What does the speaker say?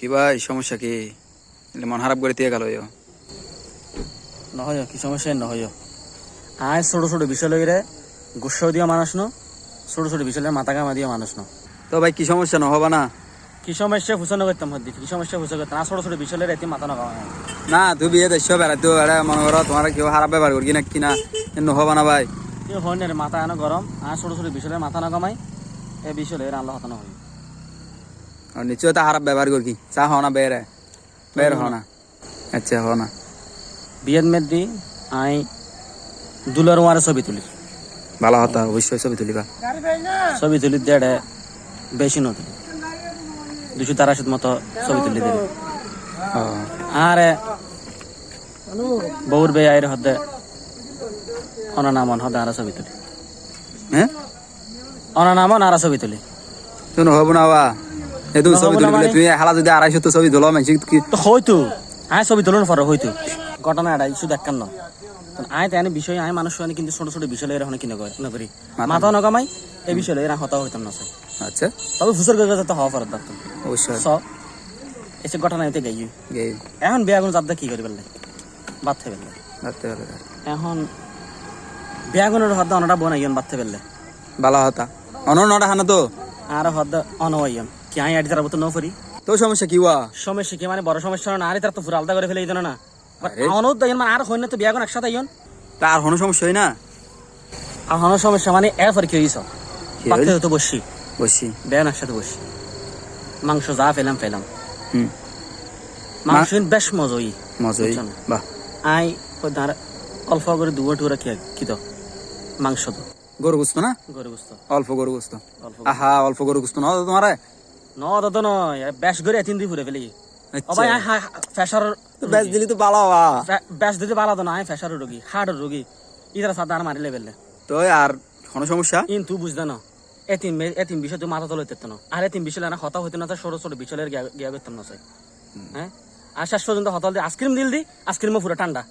কি ভাই সমস্যা কি মন খারাপ করে দিয়ে গেল নহয় কি সমস্যা নহয় আয় ছোট ছোট বিষয় লইরে গুসা দিয়া মানুষ ন ছোট ছোট বিষয় মাথা কামা দিয়া মানুষ ন তো ভাই কি সমস্যা নহবা না কি সমস্যা ফুসানো করতাম হদ্দি কি সমস্যা ফুসা করতাম ছোট ছোট বিষয় লইরে এতে মাথা নকামা না তুই বিয়ে দেশ বেড়াইতো এটা মনে করো তোমার কেউ খারাপ ব্যবহার করি না কিনা নহবা না ভাই কি হয় না রে মাথা এনে গরম আর ছোট ছোট বিষয় মাথা নকামাই এই বিষয় লইরে আল্লাহ হতানো হয় আর নিশ্চয় তা খারাপ ব্যবহার করি চা হও না বের হও না আচ্ছা হও না বিয়ের মেদি আই দুলার ওয়ারে ছবি তুলি ভালো হতা অবশ্যই ছবি তুলিবা ছবি তুলি দেড়ে বেশি নতুন 283 মতো ছবি তুলি দেবে আরে বউর বে আইরে হদে অনানামন হদে আর ছবি তুলি হ্যাঁ অনানামন আর ছবি তুলি তুই নহব না বা এ তুই ছবি তুলি তুই হালা যদি 250 তো ছবি তুলো মানছি কি তো হয়তো আয় ছবি তুলন পর হয়তো ঘটনা এটাই শুধু একখান নয় আয় তাই বিষয় আয় মানুষ কিন্তু ছোট ছোট বিষয় এরকম কিনে করি মাথা নকামাই এই বিষয় এরা হতা হইতাম না আচ্ছা তবে ফুসর গেছে তো হওয়া পারত অবশ্যই সব এসে ঘটনা এতে গাই এখন বিয়া গুণ যাবদা কি করি বললে বাদতে ফেললে এখন বিয়া গুণের হদ্দা অনটা বনাইন বাদতে ফেললে ভালো হতা নটা হানা তো আর হদ্দা অনওয়াইন কি আই আড়ি তারা তো নফরি তো সমস্যা কি ওয়া সমস্যা কি মানে বড় সমস্যা না আরে তারা তো পুরো আলাদা করে ফেলে দিত না অনত দাইন মানে আর হইন না তো বিয়া গুণ একসাথে আইন তার কোনো সমস্যা হয় না আর হন সমস্যা মানে এরপর কি হইছ বাদতে তো বসি বিয়া একসাথে বসি মাংস যা ফেলাম মাংস বেশ মজই বাহ আই অল্প করে দুয়া টুরা কি তো মাংস তো গরু গুস্ত না গরু গোস্ত অল্প গরু গুস্ত আহা অল্প গরু গুস্ত না তোমার ন দাদা নয় বেশ করে 3 দিন ঘুরে ফেলি ভাই ফেসার বেশ দিলি তো ভালো বেশ দিতে ভালো তো না ফেসার রোগী হার্টের রোগী ইদারা সাদা আর মারি লেভেলে তো আর কোনো সমস্যা কিন্তু বুঝদা না এতিম বিষয় তো মাথা তলে তেত না আর এতিম বিষয় না হতা হইতো না তো ছোট ছোট বিষয়ের গিয়া করতাম না হ্যাঁ আর শেষ পর্যন্ত হতাল দিয়ে আইসক্রিম দিল দি আইসক্রিমও পুরো ঠান্ডা